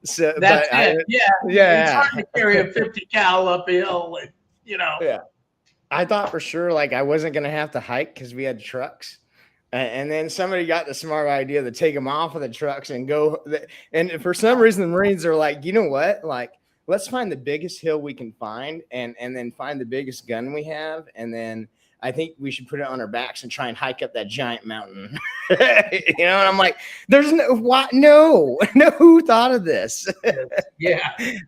So That's it. Yeah. It's hard to carry a 50 cal uphill, Yeah. I thought for sure like I wasn't going to have to hike because we had trucks. And then somebody got the smart idea to take them off of the trucks and go. And for some reason, the Marines are like, you know what? Like, let's find the biggest hill we can find and then find the biggest gun we have. And then I think we should put it on our backs and try and hike up that giant mountain. And I'm like, there's no, what? No, who thought of this? Yeah. And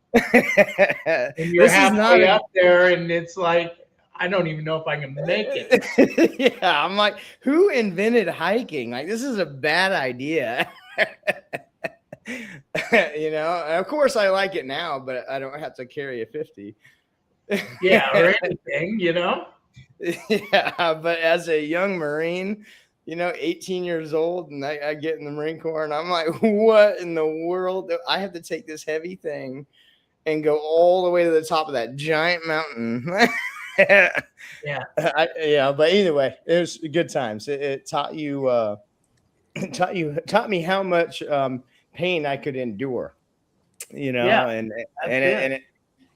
you're halfway up there and it's like, I don't even know if I can make it. Yeah, I'm like, who invented hiking? Like, this is a bad idea. Of course I like it now, but I don't have to carry a 50. Yeah, or anything, Yeah, but as a young Marine, 18 years old, and I get in the Marine Corps, and I'm like, what in the world? I have to take this heavy thing and go all the way to the top of that giant mountain. Yeah. But either way, it was good times. It taught me how much pain I could endure, and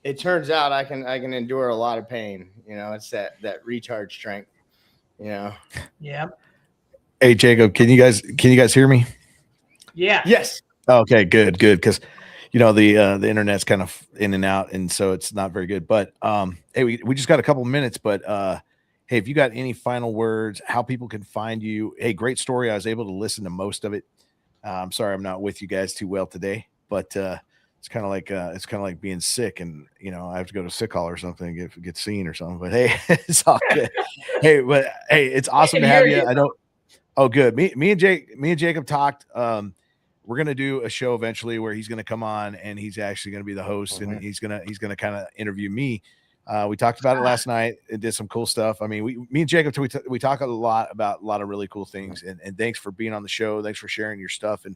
it turns out I can endure a lot of pain. It's that retard strength, Yeah. Hey Jacob, can you guys hear me? Yeah. Yes. Okay, good. Because the internet's kind of in and out, and so it's not very good. But hey, we just got a couple minutes, but hey, if you got any final words, how people can find you? Hey, great story. I was able to listen to most of it. I'm sorry I'm not with you guys too well today, but it's kind of like being sick, and I have to go to sick hall or something, get seen or something. But hey, it's all good. Hey, it's awesome to have you. I don't. Oh, good. Me and Jacob talked. We're going to do a show eventually where he's going to come on and he's actually going to be the host, and he's going to kind of interview me. We talked about it last night. It did some cool stuff. I mean, me and Jacob, we talk a lot about a lot of really cool things, and thanks for being on the show. Thanks for sharing your stuff, and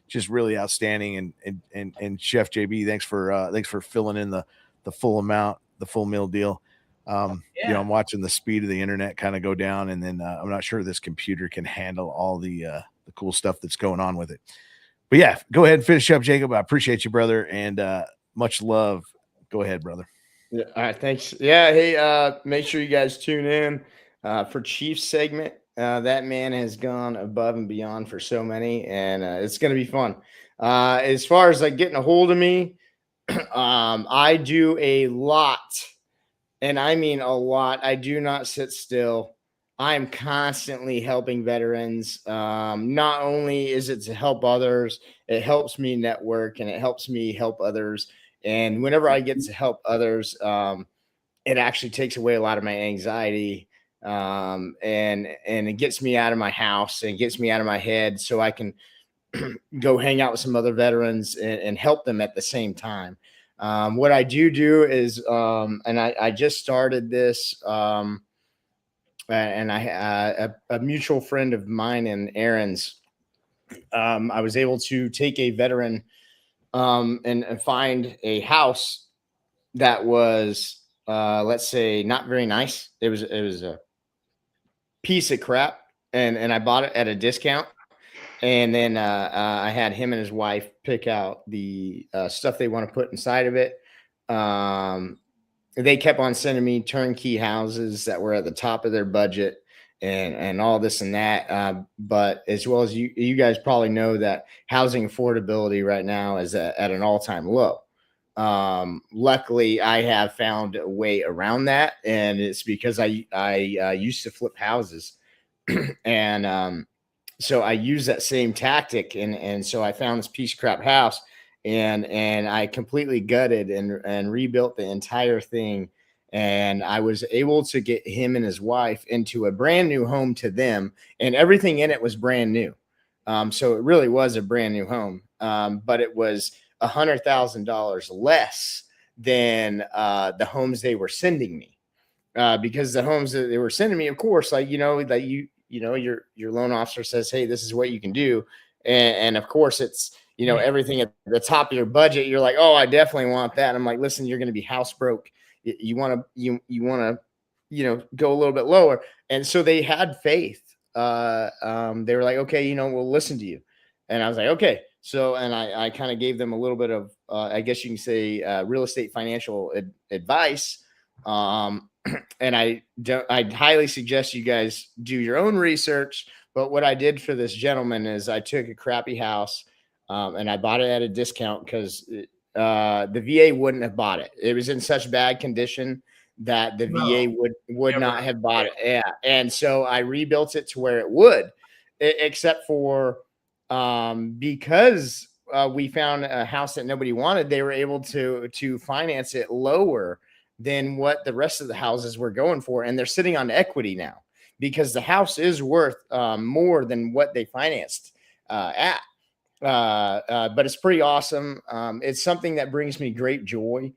just really outstanding. And Chef JB, thanks for filling in the full amount, the full meal deal. I'm watching the speed of the internet kind of go down, and then I'm not sure this computer can handle all the cool stuff that's going on with it. But yeah, go ahead and finish up, Jacob. I appreciate you, brother, and much love. Go ahead, brother. Yeah. All right. Thanks. Yeah. Hey, make sure you guys tune in for Chief's segment. That man has gone above and beyond for so many, and it's going to be fun. As far as like getting a hold of me, I do a lot, and I mean a lot. I do not sit still. I'm constantly helping veterans. Not only is it to help others, it helps me network and it helps me help others. And whenever I get to help others, it actually takes away a lot of my anxiety. And it gets me out of my house and gets me out of my head so I can go hang out with some other veterans and help them at the same time. What I do is, and I just started this, and a mutual friend of mine and Aaron's, I was able to take a veteran and find a house that was, let's say, not very nice. It was a piece of crap, and I bought it at a discount. And then I had him and his wife pick out the stuff they want to put inside of it. They kept on sending me turnkey houses that were at the top of their budget and all this and that. But as well as you guys probably know that housing affordability right now is at an all-time low. Luckily, I have found a way around that, and it's because I used to flip houses. And so I use that same tactic. And so I found this piece of crap house. And I completely gutted and rebuilt the entire thing And I was able to get him and his wife into a brand new home to them, and everything in it was brand new. So it really was a brand new home, but it was $100,000 less than the homes they were sending me, because the homes that they were sending me, of course, like, that your loan officer says, hey, this is what you can do. And of course it's, everything at the top of your budget. You're like, oh, I definitely want that. And I'm like, listen, you're going to be house broke. You want to, go a little bit lower. And so they had faith. They were like, okay, we'll listen to you. And I was like, okay. So, and I kind of gave them a little bit of, I guess you can say, real estate financial advice. And I highly suggest you guys do your own research. But what I did for this gentleman is I took a crappy house, and I bought it at a discount because the VA wouldn't have bought it. It was in such bad condition that the VA would not have bought it. Yeah. And so I rebuilt it to where it would, except for because we found a house that nobody wanted. They were able to finance it lower than what the rest of the houses were going for. And they're sitting on equity now because the house is worth more than what they financed at. But it's pretty awesome. It's something that brings me great joy,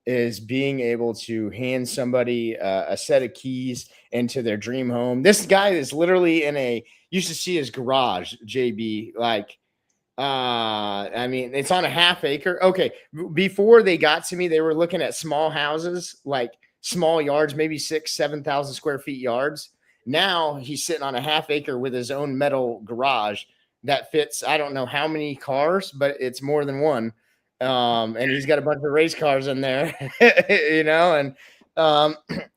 is being able to hand somebody a set of keys into their dream home. This guy is literally you should see his garage, JB. Like, I mean, it's on a half acre. Okay. Before they got to me, they were looking at small houses, like small yards, maybe 6,000, 7,000 square feet yards. Now he's sitting on a half acre with his own metal garage that fits, I don't know how many cars, but it's more than one. And he's got a bunch of race cars in there, and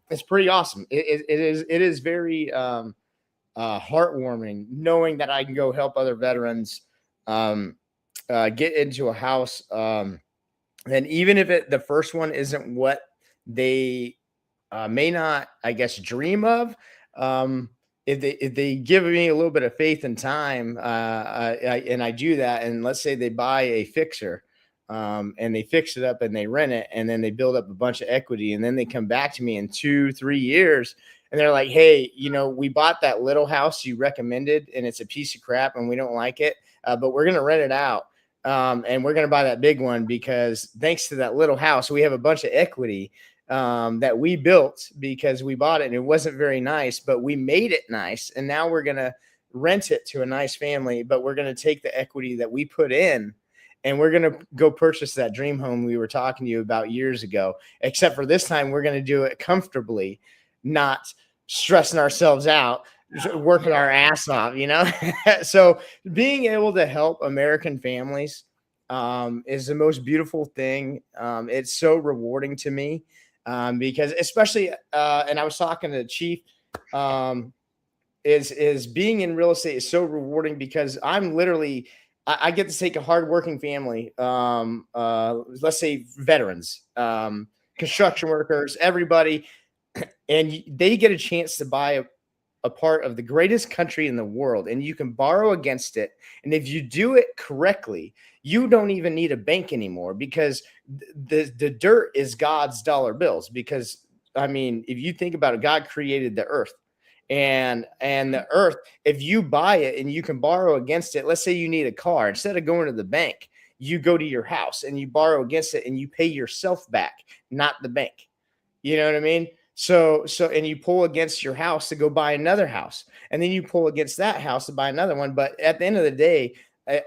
it's pretty awesome. It is very heartwarming knowing that I can go help other veterans get into a house. And even if the first one isn't what they may not, I guess, dream of, if they give me a little bit of faith and time, and I do that, and let's say they buy a fixer, and they fix it up and they rent it, and then they build up a bunch of equity, and then they come back to me in 2-3 years and they're like, hey, we bought that little house you recommended and it's a piece of crap and we don't like it, but we're going to rent it out. And we're going to buy that big one because thanks to that little house, we have a bunch of equity that we built because we bought it and it wasn't very nice, but we made it nice. And now we're going to rent it to a nice family, but we're going to take the equity that we put in and we're going to go purchase that dream home we were talking to you about years ago, except for this time, we're going to do it comfortably, not stressing ourselves out, working our ass off, So being able to help American families is the most beautiful thing. It's so rewarding to me because especially, and I was talking to Chief, is being in real estate is so rewarding because I'm literally, I get to take a hardworking family, let's say veterans, construction workers, everybody, and they get a chance to buy a part of the greatest country in the world, and you can borrow against it. And if you do it correctly, you don't even need a bank anymore because the dirt is God's dollar bills. Because I mean, if you think about it, God created the earth. And the earth, if you buy it and you can borrow against it, let's say you need a car, instead of going to the bank, you go to your house and you borrow against it and you pay yourself back, not the bank. You know what I mean? So, and you pull against your house to go buy another house, and then you pull against that house to buy another one. But at the end of the day,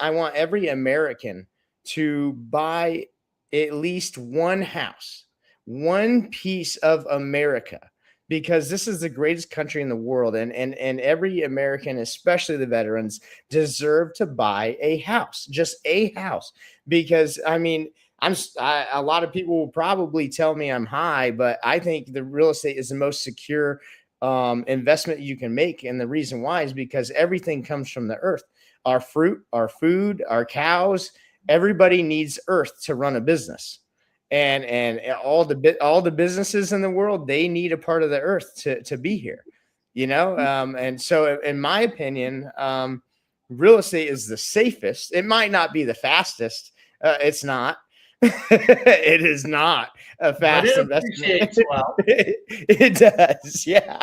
I want every American to buy at least one house, one piece of America, because this is the greatest country in the world. And every American, especially the veterans, deserve to buy a house, just a house. Because I mean, a lot of people will probably tell me I'm high, but I think the real estate is the most secure investment you can make. And the reason why is because everything comes from the earth. Our fruit, our food, our cows, everybody needs earth to run a business. And all the businesses in the world, they need a part of the earth to be here, and so in my opinion, real estate is the safest. It might not be the fastest. It's not. It is not a But fast it investment. appreciates well. It does, yeah.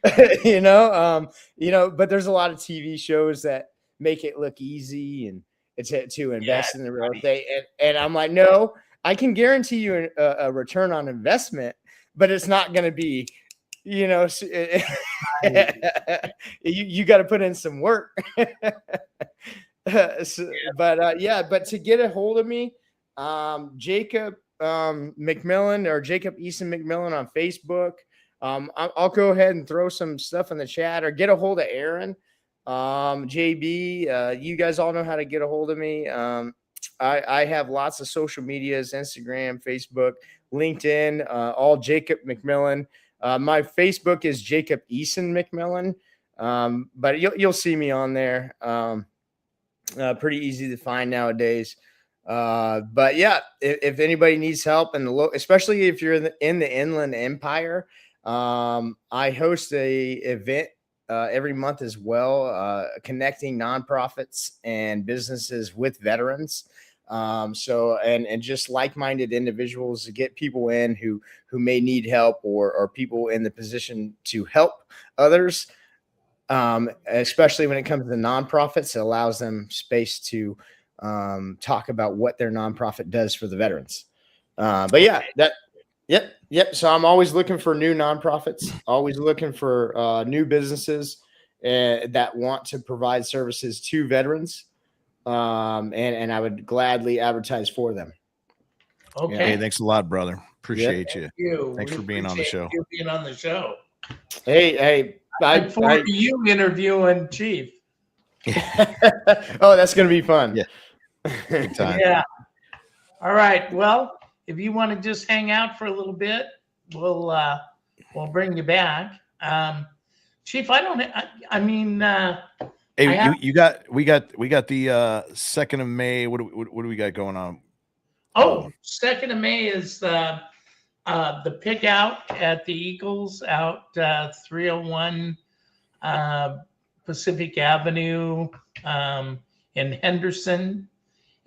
But there's a lot of TV shows that make it look easy and it's to invest in the real estate. And I'm like, no, I can guarantee you a return on investment, but it's not going to be, you got to put in some work. But to get a hold of me, Jacob McMillin or Jacob Eason McMillin on Facebook. I'll go ahead and throw some stuff in the chat or get a hold of Aaron. JB, you guys all know how to get a hold of me. I have lots of social medias, Instagram, Facebook, LinkedIn, all Jacob McMillin. My Facebook is Jacob Eason McMillin. But you'll see me on there. Pretty easy to find nowadays. But yeah, if anybody needs help especially if you're in the Inland Empire, I host a event every month as well, connecting nonprofits and businesses with veterans. And just like-minded individuals to get people in who may need help or people in the position to help others. Especially when it comes to nonprofits, it allows them space to talk about what their nonprofit does for the veterans. Yep. So I'm always looking for new nonprofits, always looking for new businesses that want to provide services to veterans. And I would gladly advertise for them. Okay. Hey, thanks a lot, brother. Appreciate you. Thanks We for being on the show. You being on the show. Hey, I look forward to you interviewing Chief. Oh, that's going to be fun. Yeah. Good time. Yeah. All right. Well, if you want to just hang out for a little bit, we'll bring you back. Chief, Hey, we got the 2nd of May. What do we got going on? 2nd of May is the pick out at the Eagles out 301 Pacific Avenue in Henderson,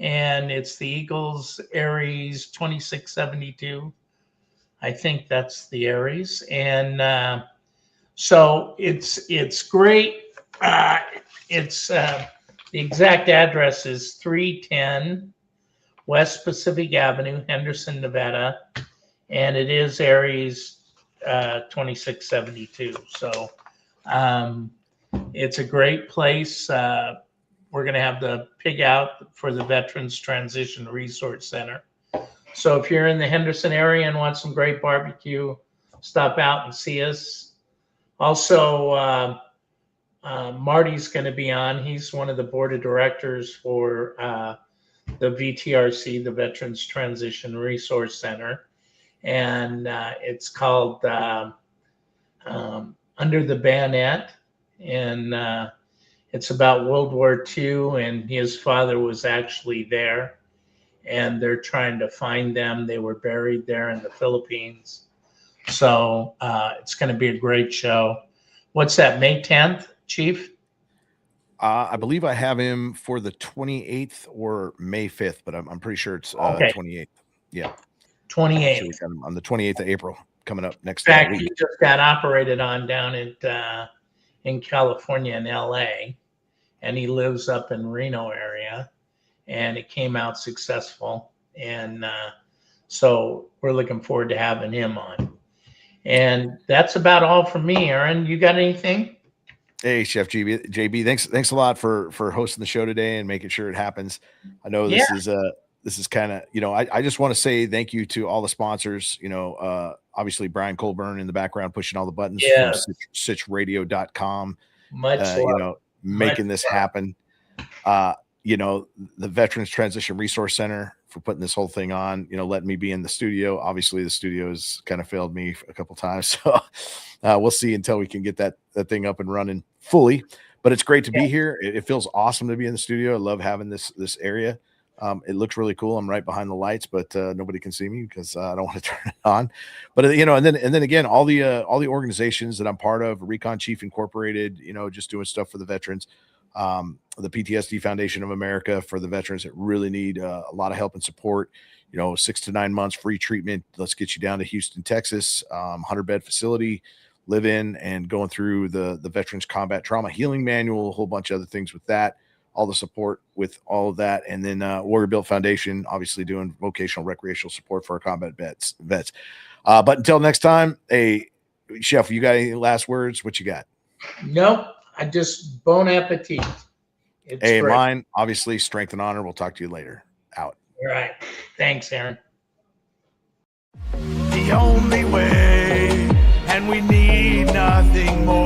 and it's the Eagles Aries 2672. I think that's the Aries, and so it's great. The exact address is 310 West Pacific Avenue, Henderson, Nevada, and it is Aries 2672. So it's a great place. We're going to have the pig out for the Veterans Transition Resource Center. So if you're in the Henderson area and want some great barbecue, stop out and see us. Also, Marty's going to be on. He's one of the board of directors for the VTRC, the Veterans Transition Resource Center. And it's called Under the Bayonet. And it's about World War II, and his father was actually there. And they're trying to find them. They were buried there in the Philippines. So it's going to be a great show. What's that, May 10th, Chief? I believe I have him for the 28th or May 5th, but I'm pretty sure it's 28th. Yeah. 28th. Sure on the 28th of April coming up next week. In fact, week. he just got operated on down in California in LA, and he lives up in Reno area, and it came out successful. And so we're looking forward to having him on. And that's about all from me. Aaron, you got anything? Hey, Chef JB, thanks a lot for hosting the show today and making sure it happens. I know this is kind of, I just want to say thank you to all the sponsors, obviously Brian Colburn in the background, pushing all the buttons from SitchRadio.com, making this happen. The Veterans Transition Resource Center for putting this whole thing on, letting me be in the studio. Obviously the studio has kind of failed me a couple times. So we'll see until we can get that thing up and running fully, but it's great to be here. It feels awesome to be in the studio. I love having this area. It looks really cool. I'm right behind the lights, but nobody can see me because I don't want to turn it on. But and then again, all the organizations that I'm part of, Recon Chief Incorporated, just doing stuff for the veterans. The PTSD Foundation of America for the veterans that really need a lot of help and support. 6 to 9 months free treatment. Let's get you down to Houston, Texas, 100-bed facility, live in, and going through the Veterans Combat Trauma Healing Manual, a whole bunch of other things with that, all the support with all of that. And then Warrior Built Foundation, obviously doing vocational recreational support for our combat vets. But until next time, hey, Chef, you got any last words? What you got? Nope. I just bon appetit. It's Hey, great. mine, obviously, strength and honor. We'll talk to you later. Out. All right. Thanks, Aaron. The only way, and we need nothing more.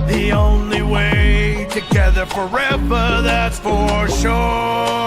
The only way, together forever, that's for sure.